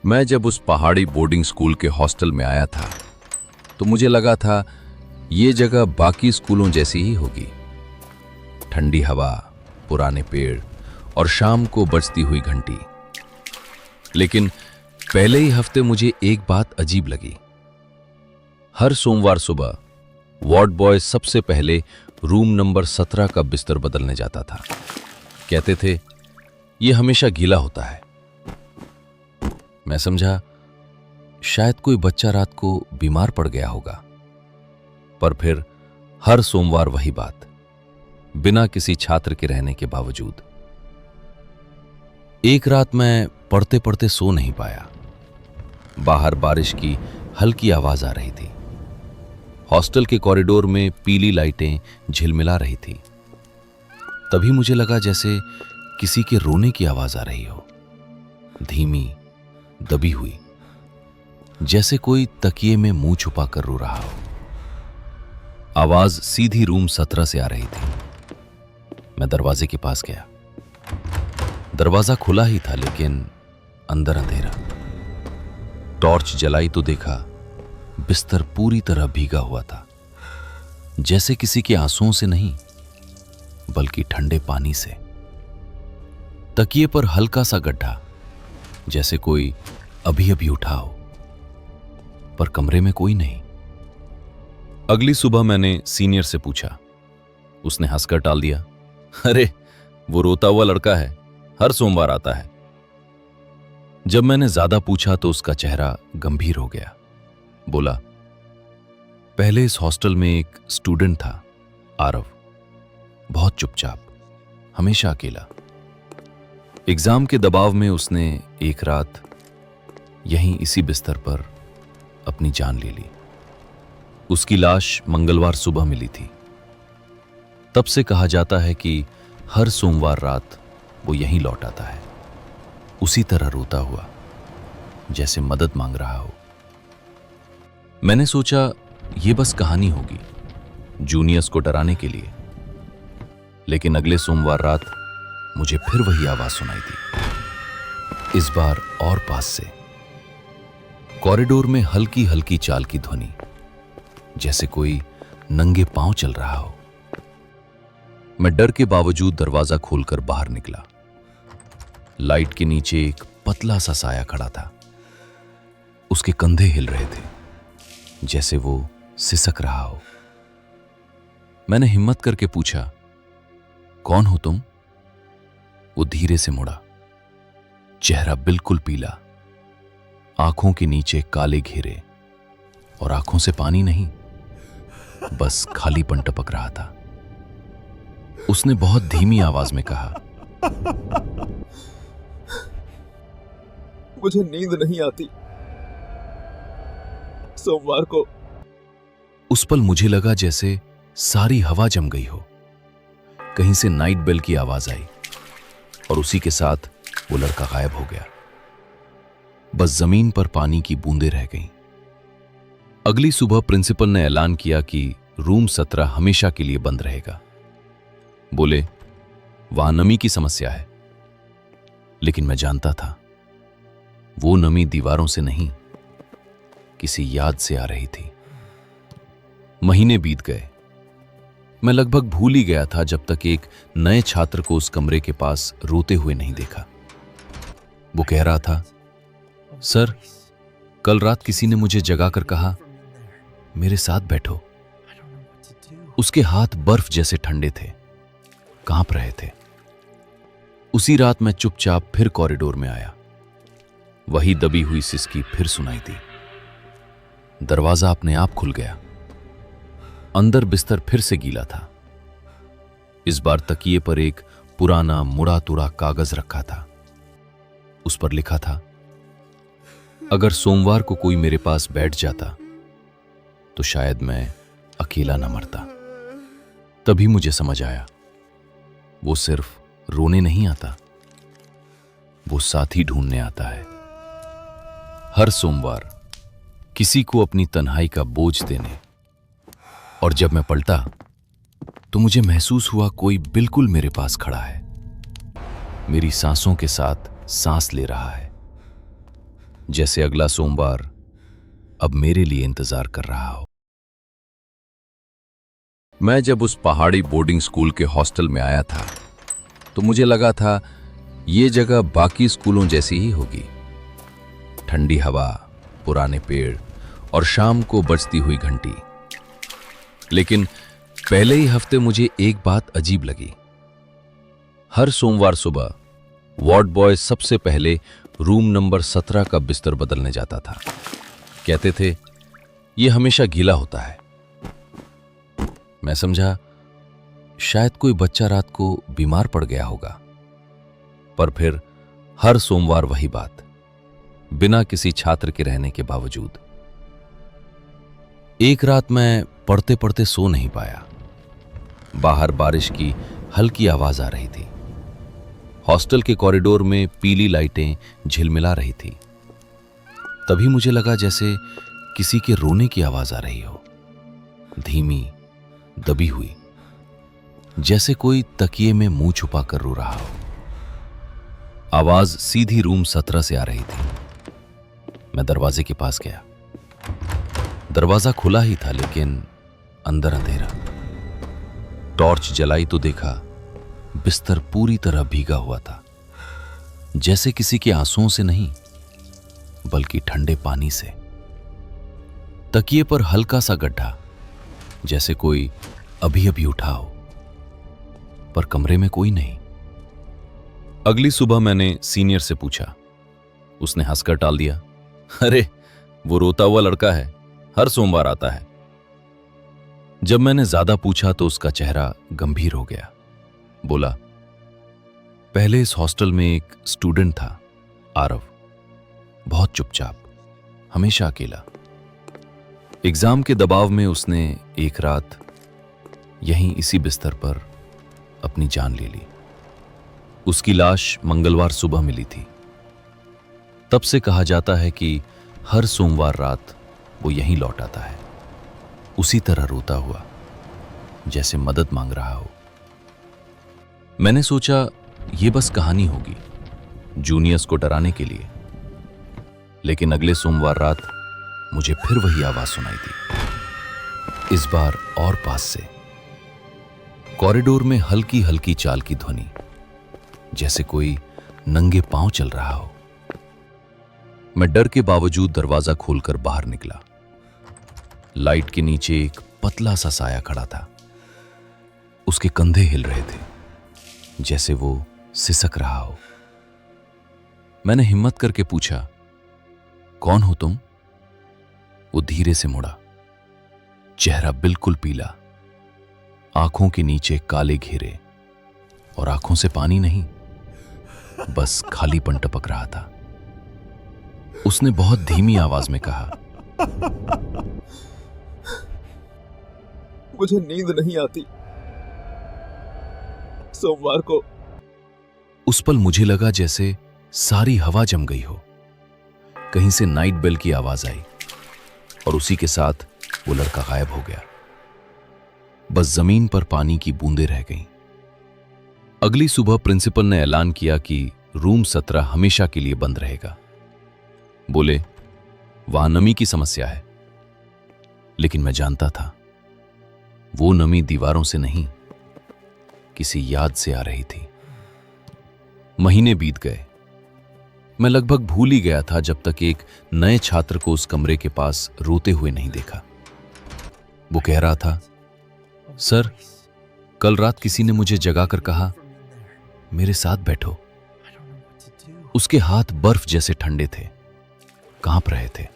मैं जब उस पहाड़ी बोर्डिंग स्कूल के हॉस्टल में आया था तो मुझे लगा था ये जगह बाकी स्कूलों जैसी ही होगी। ठंडी हवा, पुराने पेड़ और शाम को बजती हुई घंटी। लेकिन पहले ही हफ्ते मुझे एक बात अजीब लगी। हर सोमवार सुबह वार्ड बॉय सबसे पहले रूम नंबर 17 का बिस्तर बदलने जाता था। कहते थे ये हमेशा गीला होता है। मैं समझा शायद कोई बच्चा रात को बीमार पड़ गया होगा, पर फिर हर सोमवार वही बात, बिना किसी छात्र के रहने के बावजूद। एक रात मैं पढ़ते पढ़ते सो नहीं पाया। बाहर बारिश की हल्की आवाज आ रही थी। हॉस्टल के कॉरिडोर में पीली लाइटें झिलमिला रही थी। तभी मुझे लगा जैसे किसी के रोने की आवाज आ रही हो, धीमी, दबी हुई, जैसे कोई तकिए में मुंह छुपाकर रो रहा हो। आवाज सीधी रूम 17 से आ रही थी। मैं दरवाजे के पास गया। दरवाजा खुला ही था, लेकिन अंदर अंधेरा। टॉर्च जलाई तो देखा बिस्तर पूरी तरह भीगा हुआ था, जैसे किसी के आंसुओं से नहीं, बल्कि ठंडे पानी से। तकिए पर हल्का सा गड्ढा, जैसे कोई अभी अभी उठा हो, पर कमरे में कोई नहीं। अगली सुबह मैंने सीनियर से पूछा। उसने हंसकर टाल दिया, अरे वो रोता हुआ लड़का है, हर सोमवार आता है। जब मैंने ज्यादा पूछा तो उसका चेहरा गंभीर हो गया। बोला, पहले इस हॉस्टल में एक स्टूडेंट था, आरव, बहुत चुपचाप, हमेशा अकेला। एग्जाम के दबाव में उसने एक रात यहीं इसी बिस्तर पर अपनी जान ले ली। उसकी लाश मंगलवार सुबह मिली थी। तब से कहा जाता है कि हर सोमवार रात वो यहीं लौट आता है, उसी तरह रोता हुआ, जैसे मदद मांग रहा हो। मैंने सोचा ये बस कहानी होगी, जूनियर्स को डराने के लिए। लेकिन अगले सोमवार रात मुझे फिर वही आवाज सुनाई दी, इस बार और पास से। कॉरिडोर में हल्की हल्की चाल की ध्वनि, जैसे कोई नंगे पांव चल रहा हो। मैं डर के बावजूद दरवाजा खोलकर बाहर निकला। लाइट के नीचे एक पतला सा साया खड़ा था। उसके कंधे हिल रहे थे, जैसे वो सिसक रहा हो। मैंने हिम्मत करके पूछा, कौन हो तुम? वो धीरे से मुड़ा, चेहरा बिल्कुल पीला, आंखों के नीचे काले घेरे, और आंखों से पानी नहीं, बस खालीपन टपक रहा था। उसने बहुत धीमी आवाज में कहा, मुझे नींद नहीं आती। सोमवार को। उस पल मुझे लगा जैसे सारी हवा जम गई हो। कहीं से नाइट बेल की आवाज आई और उसी के साथ वो लड़का गायब हो गया। बस जमीन पर पानी की बूंदें रह गईं। अगली सुबह प्रिंसिपल ने ऐलान किया कि रूम 17 हमेशा के लिए बंद रहेगा। बोले, वहां नमी की समस्या है। लेकिन मैं जानता था वो नमी दीवारों से नहीं, किसी याद से आ रही थी। महीने बीत गए। मैं लगभग भूल ही गया था जब तक एक नए छात्र को उस कमरे के पास रोते हुए नहीं देखा। वो कह रहा था, सर, कल रात किसी ने मुझे जगाकर कहा, मेरे साथ बैठो। उसके हाथ बर्फ जैसे ठंडे थे, कांप रहे थे। उसी रात मैं चुपचाप फिर कॉरिडोर में आया। वही दबी हुई सिसकी फिर सुनाई दी। दरवाजा अपने आप खुल गया। अंदर बिस्तर फिर से गीला था। इस बार तकिए पर एक पुराना मुड़ा तुड़ा कागज रखा था। उस पर लिखा था, अगर सोमवार को कोई मेरे पास बैठ जाता तो शायद मैं अकेला न मरता। तभी मुझे समझ आया, वो सिर्फ रोने नहीं आता, वो साथी ढूंढने आता है। हर सोमवार किसी को अपनी तन्हाई का बोझ देने। और जब मैं पलटा तो मुझे महसूस हुआ कोई बिल्कुल मेरे पास खड़ा है, मेरी सांसों के साथ सांस ले रहा है। जैसे अगला सोमवार अब मेरे लिए इंतजार कर रहा हो। मैं जब उस पहाड़ी बोर्डिंग स्कूल के हॉस्टल में आया था तो मुझे लगा था ये जगह बाकी स्कूलों जैसी ही होगी। ठंडी हवा, पुराने पेड़ और शाम को बजती हुई घंटी। लेकिन पहले ही हफ्ते मुझे एक बात अजीब लगी। हर सोमवार सुबह वार्ड बॉय सबसे पहले रूम नंबर 17 का बिस्तर बदलने जाता था। कहते थे यह हमेशा गीला होता है। मैं समझा शायद कोई बच्चा रात को बीमार पड़ गया होगा। पर फिर हर सोमवार वही बात, बिना किसी छात्र के रहने के बावजूद। एक रात मैं पढ़ते पढ़ते सो नहीं पाया। बाहर बारिश की हल्की आवाज आ रही थी। हॉस्टल के कॉरिडोर में पीली लाइटें झिलमिला रही थी। तभी मुझे लगा जैसे किसी के रोने की आवाज आ रही हो, धीमी, दबी हुई, जैसे कोई तकिए में मुंह छुपा कर रो रहा हो। आवाज सीधी रूम 17 से आ रही थी। मैं दरवाजे के पास गया। दरवाजा खुला ही था लेकिन अंदर अंधेरा। टॉर्च जलाई तो देखा बिस्तर पूरी तरह भीगा हुआ था, जैसे किसी के आंसुओं से नहीं बल्कि ठंडे पानी से। तकिए पर हल्का सा गड्ढा, जैसे कोई अभी अभी उठा हो, पर कमरे में कोई नहीं। अगली सुबह मैंने सीनियर से पूछा। उसने हंसकर टाल दिया, अरे वो रोता हुआ लड़का है, हर सोमवार आता है। जब मैंने ज्यादा पूछा तो उसका चेहरा गंभीर हो गया। बोला, पहले इस हॉस्टल में एक स्टूडेंट था, आरव, बहुत चुपचाप, हमेशा अकेला। एग्जाम के दबाव में उसने एक रात यहीं इसी बिस्तर पर अपनी जान ले ली। उसकी लाश मंगलवार सुबह मिली थी। तब से कहा जाता है कि हर सोमवार रात वो यहीं लौट आता है, उसी तरह रोता हुआ, जैसे मदद मांग रहा हो। मैंने सोचा ये बस कहानी होगी, जूनियर्स को डराने के लिए। लेकिन अगले सोमवार रात मुझे फिर वही आवाज सुनाई दी, इस बार और पास से। कॉरिडोर में हल्की हल्की चाल की ध्वनि, जैसे कोई नंगे पांव चल रहा हो। मैं डर के बावजूद दरवाजा खोलकर बाहर निकला। लाइट के नीचे एक पतला सा साया खड़ा था। उसके कंधे हिल रहे थे, जैसे वो सिसक रहा हो। मैंने हिम्मत करके पूछा, कौन हो तुम? वो धीरे से मुड़ा, चेहरा बिल्कुल पीला, आंखों के नीचे काले घेरे, और आंखों से पानी नहीं, बस खालीपन टपक रहा था। उसने बहुत धीमी आवाज में कहा, मुझे नींद नहीं आती। सोमवार को। उस पल मुझे लगा जैसे सारी हवा जम गई हो। कहीं से नाइट बेल की आवाज आई और उसी के साथ वो लड़का गायब हो गया। बस जमीन पर पानी की बूंदें रह गईं। अगली सुबह प्रिंसिपल ने ऐलान किया कि रूम 17 हमेशा के लिए बंद रहेगा। बोले, वहां नमी की समस्या है। लेकिन मैं जानता था वो नमी दीवारों से नहीं, किसी याद से आ रही थी। महीने बीत गए। मैं लगभग भूल ही गया था जब तक एक नए छात्र को उस कमरे के पास रोते हुए नहीं देखा। वो कह रहा था, सर, कल रात किसी ने मुझे जगाकर कहा, मेरे साथ बैठो। उसके हाथ बर्फ जैसे ठंडे थे, कांप रहे थे।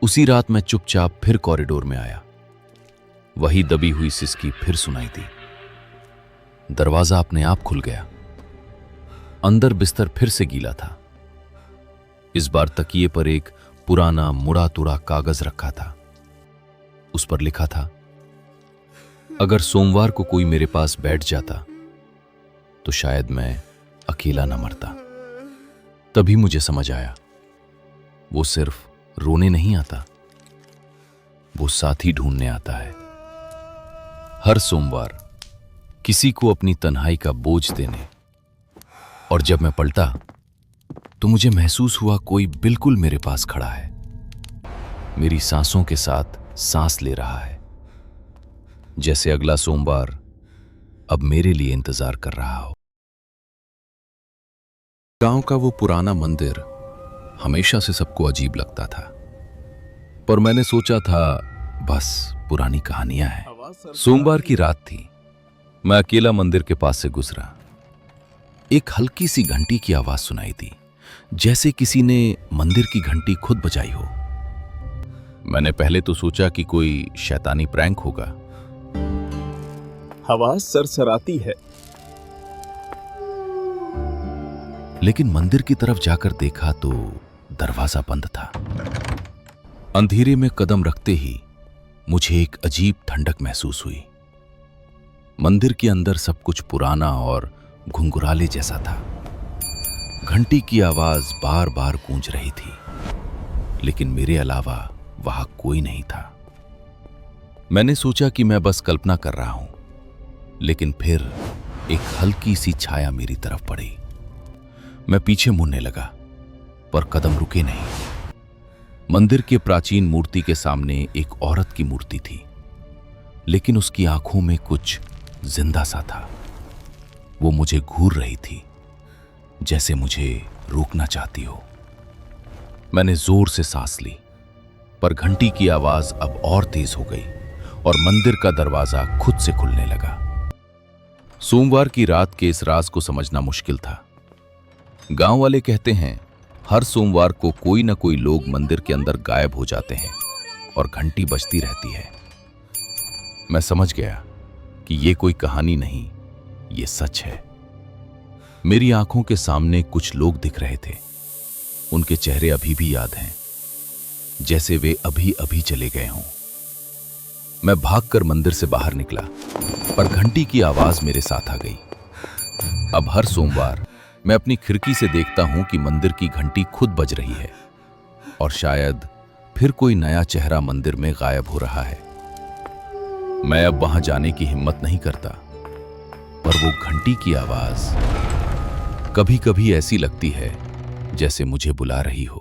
उसी रात मैं चुपचाप फिर कॉरिडोर में आया। वही दबी हुई सिसकी फिर सुनाई दी। दरवाजा अपने आप खुल गया। अंदर बिस्तर फिर से गीला था। इस बार तकिए पर एक पुराना मुड़ा तुड़ा कागज रखा था। उस पर लिखा था, अगर सोमवार को कोई मेरे पास बैठ जाता तो शायद मैं अकेला न मरता। तभी मुझे समझ आया, वो सिर्फ रोने नहीं आता, वो साथी ढूंढने आता है। हर सोमवार किसी को अपनी तन्हाई का बोझ देने। और जब मैं पलटा तो मुझे महसूस हुआ कोई बिल्कुल मेरे पास खड़ा है, मेरी सांसों के साथ सांस ले रहा है, जैसे अगला सोमवार अब मेरे लिए इंतजार कर रहा हो। गांव का वो पुराना मंदिर हमेशा से सबको अजीब लगता था, पर मैंने सोचा था बस पुरानी कहानियां हैं। सोमवार की रात थी। मैं अकेला मंदिर के पास से गुजरा। एक हल्की सी घंटी की आवाज सुनाई दी, जैसे किसी ने मंदिर की घंटी खुद बजाई हो। मैंने पहले तो सोचा कि कोई शैतानी प्रैंक होगा। आवाज सरसराती है। लेकिन मंदिर की तरफ जाकर देखा तो दरवाजा बंद था। अंधेरे में कदम रखते ही मुझे एक अजीब ठंडक महसूस हुई। मंदिर के अंदर सब कुछ पुराना और घुंघराले जैसा था। घंटी की आवाज बार बार गूंज रही थी, लेकिन मेरे अलावा वहां कोई नहीं था। मैंने सोचा कि मैं बस कल्पना कर रहा हूं, लेकिन फिर एक हल्की सी छाया मेरी तरफ पड़ी। मैं पीछे मुड़ने लगा, पर कदम रुके नहीं। मंदिर के प्राचीन मूर्ति के सामने एक औरत की मूर्ति थी, लेकिन उसकी आंखों में कुछ जिंदा सा था। वो मुझे घूर रही थी, जैसे मुझे रोकना चाहती हो। मैंने जोर से सांस ली, पर घंटी की आवाज अब और तेज हो गई और मंदिर का दरवाजा खुद से खुलने लगा। सोमवार की रात के इस राज को समझना मुश्किल था। गांव वाले कहते हैं हर सोमवार को कोई ना कोई लोग मंदिर के अंदर गायब हो जाते हैं और घंटी बजती रहती है। मैं समझ गया कि ये कोई कहानी नहीं, ये सच है। मेरी आंखों के सामने कुछ लोग दिख रहे थे। उनके चेहरे अभी भी याद हैं, जैसे वे अभी अभी चले गए हों। मैं भागकर मंदिर से बाहर निकला, पर घंटी की आवाज मेरे साथ आ गई। अब हर सोमवार मैं अपनी खिड़की से देखता हूं कि मंदिर की घंटी खुद बज रही है, और शायद फिर कोई नया चेहरा मंदिर में गायब हो रहा है। मैं अब वहां जाने की हिम्मत नहीं करता, पर वो घंटी की आवाज कभी कभी ऐसी लगती है जैसे मुझे बुला रही हो।